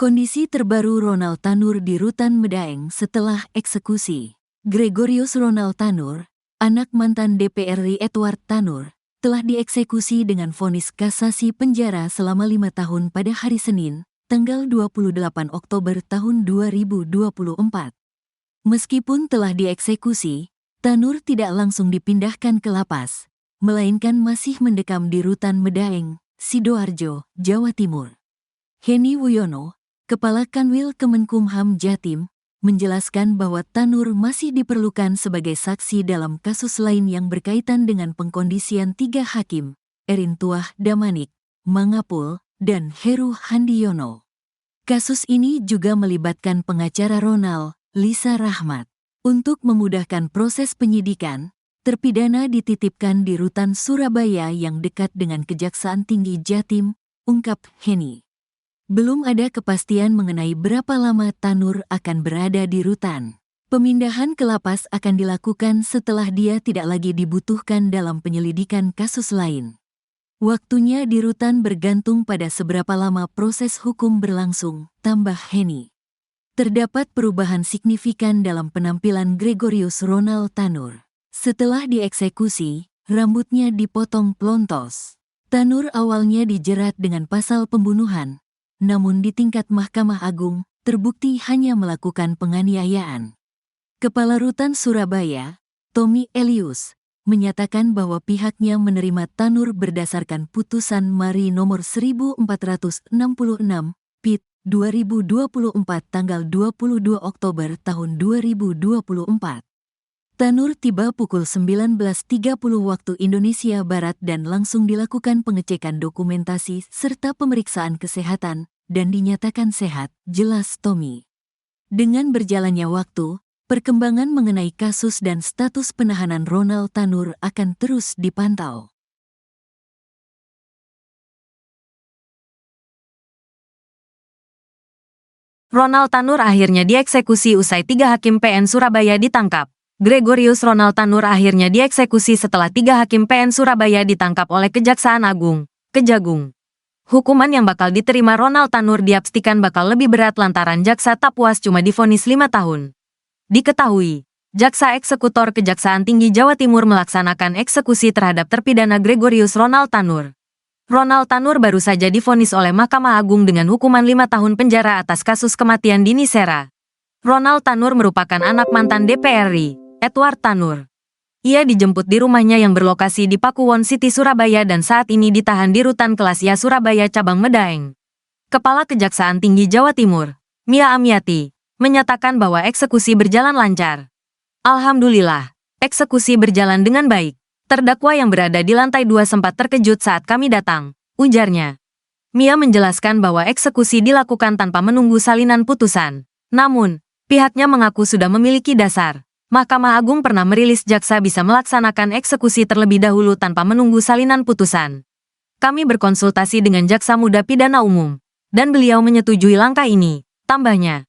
Kondisi terbaru Ronald Tanur di Rutan Medaeng setelah eksekusi. Gregorius Ronald Tanur, anak mantan DPR RI Edward Tanur, telah dieksekusi dengan vonis kasasi penjara selama 5 tahun pada hari Senin, tanggal 28 Oktober tahun 2024. Meskipun telah dieksekusi, Tanur tidak langsung dipindahkan ke lapas, melainkan masih mendekam di Rutan Medaeng, Sidoarjo, Jawa Timur. Heni Wuyono, Kepala Kanwil Kemenkumham Jatim, menjelaskan bahwa Tanur masih diperlukan sebagai saksi dalam kasus lain yang berkaitan dengan pengkondisian 3 hakim, Erin Tuah Damanik, Mangapul, dan Heru Handiono. Kasus ini juga melibatkan pengacara Ronald, Lisa Rahmat. Untuk memudahkan proses penyidikan, terpidana dititipkan di Rutan Surabaya yang dekat dengan Kejaksaan Tinggi Jatim, ungkap Heni. Belum ada kepastian mengenai berapa lama Tanur akan berada di rutan. Pemindahan ke lapas akan dilakukan setelah dia tidak lagi dibutuhkan dalam penyelidikan kasus lain. Waktunya di rutan bergantung pada seberapa lama proses hukum berlangsung, tambah Heni. Terdapat perubahan signifikan dalam penampilan Gregorius Ronald Tanur. Setelah dieksekusi, rambutnya dipotong plontos. Tanur awalnya dijerat dengan pasal pembunuhan, namun di tingkat Mahkamah Agung, terbukti hanya melakukan penganiayaan. Kepala Rutan Surabaya, Tommy Elius, menyatakan bahwa pihaknya menerima Tanur berdasarkan putusan Mari nomor 1466, PIT 2024 tanggal 22 Oktober tahun 2024. Tanur tiba pukul 19.30 waktu Indonesia Barat dan langsung dilakukan pengecekan dokumentasi serta pemeriksaan kesehatan, dan dinyatakan sehat, jelas Tommy. Dengan berjalannya waktu, perkembangan mengenai kasus dan status penahanan Ronald Tanur akan terus dipantau. Ronald Tanur akhirnya dieksekusi usai 3 hakim PN Surabaya ditangkap. Gregorius Ronald Tanur akhirnya dieksekusi setelah 3 hakim PN Surabaya ditangkap oleh Kejaksaan Agung, Kejagung. Hukuman yang bakal diterima Ronald Tanur dipastikan bakal lebih berat lantaran jaksa tak puas cuma divonis 5 tahun. Diketahui, jaksa eksekutor Kejaksaan Tinggi Jawa Timur melaksanakan eksekusi terhadap terpidana Gregorius Ronald Tanur. Ronald Tanur baru saja divonis oleh Mahkamah Agung dengan hukuman 5 tahun penjara atas kasus kematian Dini Sera. Ronald Tanur merupakan anak mantan DPR RI, Edward Tanur. Ia dijemput di rumahnya yang berlokasi di Pakuwon City, Surabaya dan saat ini ditahan di Rutan Kelasya Surabaya Cabang Medaeng. Kepala Kejaksaan Tinggi Jawa Timur, Mia Amiati, menyatakan bahwa eksekusi berjalan lancar. Alhamdulillah, eksekusi berjalan dengan baik. Terdakwa yang berada di lantai 2 sempat terkejut saat kami datang, ujarnya. Mia menjelaskan bahwa eksekusi dilakukan tanpa menunggu salinan putusan. Namun, pihaknya mengaku sudah memiliki dasar. Mahkamah Agung pernah merilis jaksa bisa melaksanakan eksekusi terlebih dahulu tanpa menunggu salinan putusan. Kami berkonsultasi dengan jaksa muda pidana umum, dan beliau menyetujui langkah ini, tambahnya.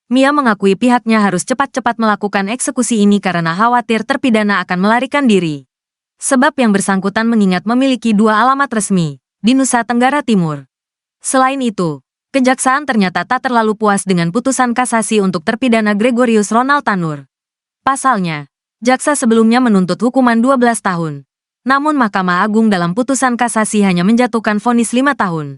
Mia mengakui pihaknya harus cepat-cepat melakukan eksekusi ini karena khawatir terpidana akan melarikan diri. Sebab yang bersangkutan mengingat memiliki 2 alamat resmi, di Nusa Tenggara Timur. Selain itu, Kejaksaan ternyata tak terlalu puas dengan putusan kasasi untuk terpidana Gregorius Ronald Tanur. Pasalnya, jaksa sebelumnya menuntut hukuman 12 tahun. Namun Mahkamah Agung dalam putusan kasasi hanya menjatuhkan vonis 5 tahun.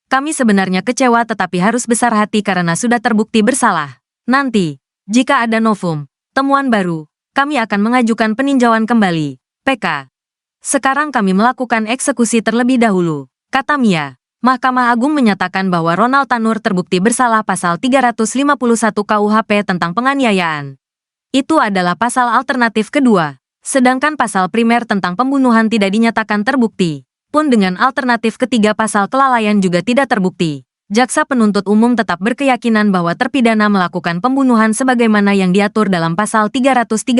Kami sebenarnya kecewa tetapi harus besar hati karena sudah terbukti bersalah. Nanti, jika ada novum, temuan baru, kami akan mengajukan peninjauan kembali, PK. Sekarang kami melakukan eksekusi terlebih dahulu, kata Mia. Mahkamah Agung menyatakan bahwa Ronald Tanur terbukti bersalah pasal 351 KUHP tentang penganiayaan. Itu adalah pasal alternatif kedua, sedangkan pasal primer tentang pembunuhan tidak dinyatakan terbukti. Pun dengan alternatif ketiga pasal kelalaian juga tidak terbukti. Jaksa penuntut umum tetap berkeyakinan bahwa terpidana melakukan pembunuhan sebagaimana yang diatur dalam pasal 338.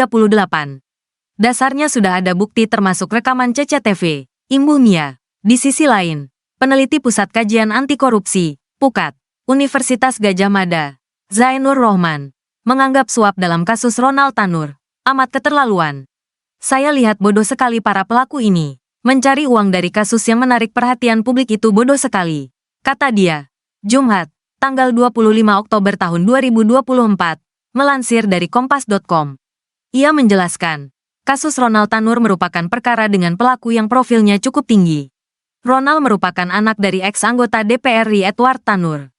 Dasarnya sudah ada bukti termasuk rekaman CCTV, imbuh Mia. Di sisi lain, peneliti Pusat Kajian Anti Korupsi, PUKAT, Universitas Gadjah Mada, Zainur Rohman, menganggap suap dalam kasus Ronald Tanur amat keterlaluan. Saya lihat bodoh sekali para pelaku ini. Mencari uang dari kasus yang menarik perhatian publik itu bodoh sekali, kata dia. Jumat, tanggal 25 Oktober tahun 2024, melansir dari Kompas.com. Ia menjelaskan, kasus Ronald Tanur merupakan perkara dengan pelaku yang profilnya cukup tinggi. Ronald merupakan anak dari ex-anggota DPR RI Edward Tanur.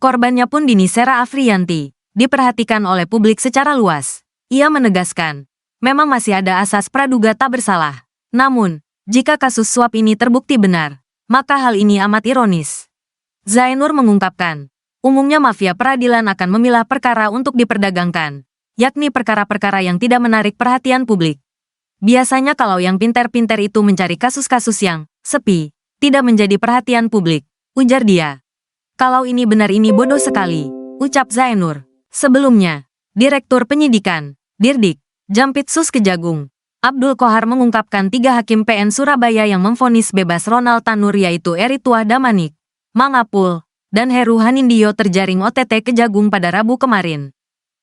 Korbannya pun Dini Sera Afriyanti, diperhatikan oleh publik secara luas. Ia menegaskan, memang masih ada asas praduga tak bersalah. Namun, jika kasus suap ini terbukti benar, maka hal ini amat ironis. Zainur mengungkapkan, umumnya mafia peradilan akan memilah perkara untuk diperdagangkan, yakni perkara-perkara yang tidak menarik perhatian publik. Biasanya kalau yang pinter-pinter itu mencari kasus-kasus yang sepi, tidak menjadi perhatian publik, ujar dia. Kalau ini benar ini bodoh sekali, ucap Zainur. Sebelumnya, Direktur Penyidikan, Dirdik, Jampitsus Kejagung, Abdul Qohar mengungkapkan 3 hakim PN Surabaya yang memvonis bebas Ronald Tanur yaitu Eritwa Damanik, Mangapul, dan Heru Hanindyo terjaring OTT Kejagung pada Rabu kemarin.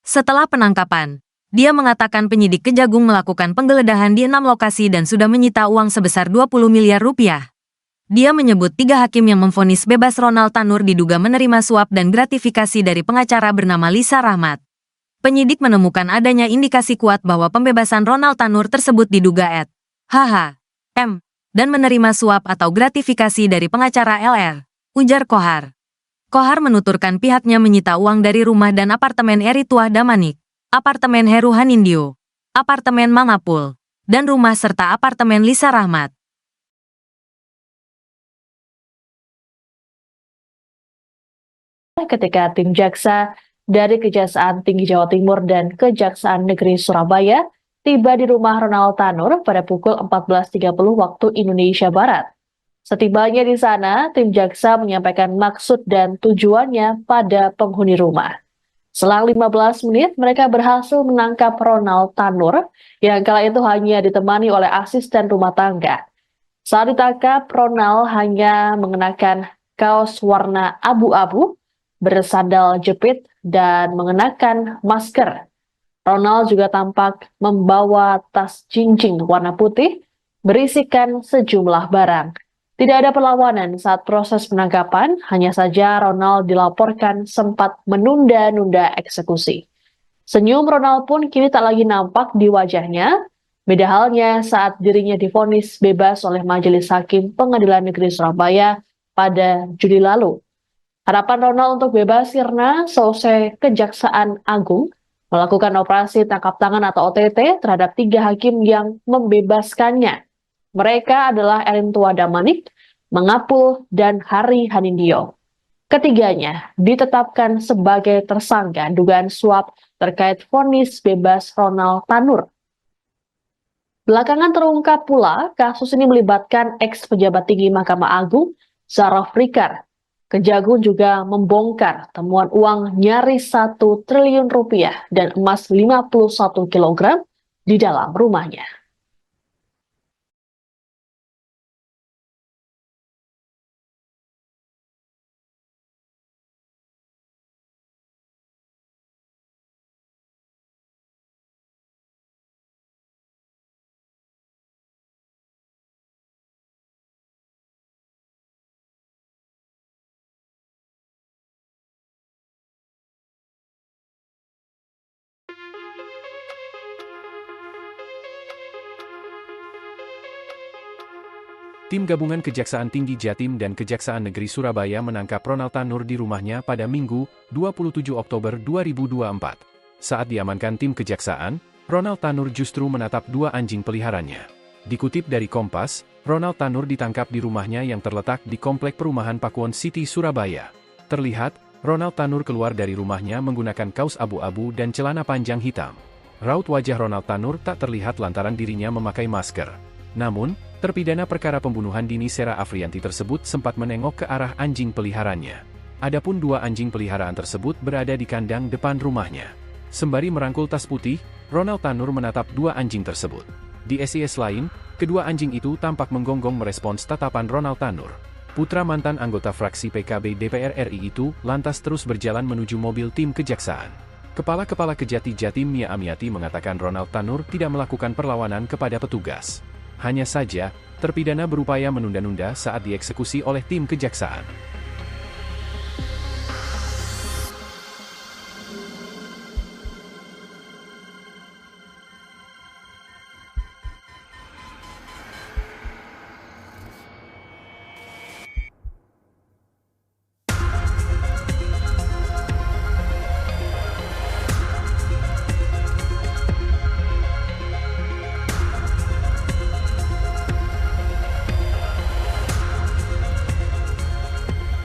Setelah penangkapan, dia mengatakan penyidik Kejagung melakukan penggeledahan di 6 lokasi dan sudah menyita uang sebesar 20 miliar rupiah. Dia menyebut 3 hakim yang memvonis bebas Ronald Tanur diduga menerima suap dan gratifikasi dari pengacara bernama Lisa Rahmat. Penyidik menemukan adanya indikasi kuat bahwa pembebasan Ronald Tanur tersebut diduga M, dan menerima suap atau gratifikasi dari pengacara LR, ujar Qohar. Qohar menuturkan pihaknya menyita uang dari rumah dan apartemen Eritwa Damanik, apartemen Heru Hanindyo, apartemen Mangapul, dan rumah serta apartemen Lisa Rahmat. Ketika tim jaksa dari Kejaksaan Tinggi Jawa Timur dan Kejaksaan Negeri Surabaya tiba di rumah Ronald Tanur pada pukul 14.30 waktu Indonesia Barat. Setibanya di sana, tim jaksa menyampaikan maksud dan tujuannya pada penghuni rumah. Selang 15 menit, mereka berhasil menangkap Ronald Tanur yang kala itu hanya ditemani oleh asisten rumah tangga. Saat ditangkap, Ronald hanya mengenakan kaos warna abu-abu, bersandal jepit, dan mengenakan masker. Ronald juga tampak membawa tas jinjing warna putih berisikan sejumlah barang. Tidak ada perlawanan saat proses penangkapan, hanya saja Ronald dilaporkan sempat menunda-nunda eksekusi. Senyum Ronald pun kini tak lagi nampak di wajahnya, beda halnya saat dirinya divonis bebas oleh Majelis Hakim Pengadilan Negeri Surabaya pada Juli lalu. Harapan Ronald untuk bebas karena selesai Kejaksaan Agung melakukan operasi tangkap tangan atau OTT terhadap 3 hakim yang membebaskannya. Mereka adalah Eritwa Damanik, Mangapul, dan Hari Hanindyo. Ketiganya ditetapkan sebagai tersangka dugaan suap terkait vonis bebas Ronald Tanur. Belakangan terungkap pula kasus ini melibatkan ex-pejabat tinggi Mahkamah Agung, Zaraf Rikar. Kejagung juga membongkar temuan uang nyaris 1 triliun rupiah dan emas 51 kg di dalam rumahnya. Tim gabungan Kejaksaan Tinggi Jatim dan Kejaksaan Negeri Surabaya menangkap Ronald Tanur di rumahnya pada Minggu, 27 Oktober 2024. Saat diamankan tim kejaksaan, Ronald Tanur justru menatap 2 anjing peliharaannya. Dikutip dari Kompas, Ronald Tanur ditangkap di rumahnya yang terletak di Komplek Perumahan Pakuwon City, Surabaya. Terlihat, Ronald Tanur keluar dari rumahnya menggunakan kaos abu-abu dan celana panjang hitam. Raut wajah Ronald Tanur tak terlihat lantaran dirinya memakai masker. Namun, terpidana perkara pembunuhan Dini Sera Afriyanti tersebut sempat menengok ke arah anjing peliharaannya. Adapun 2 anjing peliharaan tersebut berada di kandang depan rumahnya. Sembari merangkul tas putih, Ronald Tanur menatap 2 anjing tersebut. Di SIS lain, kedua anjing itu tampak menggonggong merespons tatapan Ronald Tanur. Putra mantan anggota fraksi PKB DPR RI itu lantas terus berjalan menuju mobil tim kejaksaan. Kepala Kejati Jatim Mia Amiati mengatakan Ronald Tanur tidak melakukan perlawanan kepada petugas. Hanya saja, terpidana berupaya menunda-nunda saat dieksekusi oleh tim kejaksaan.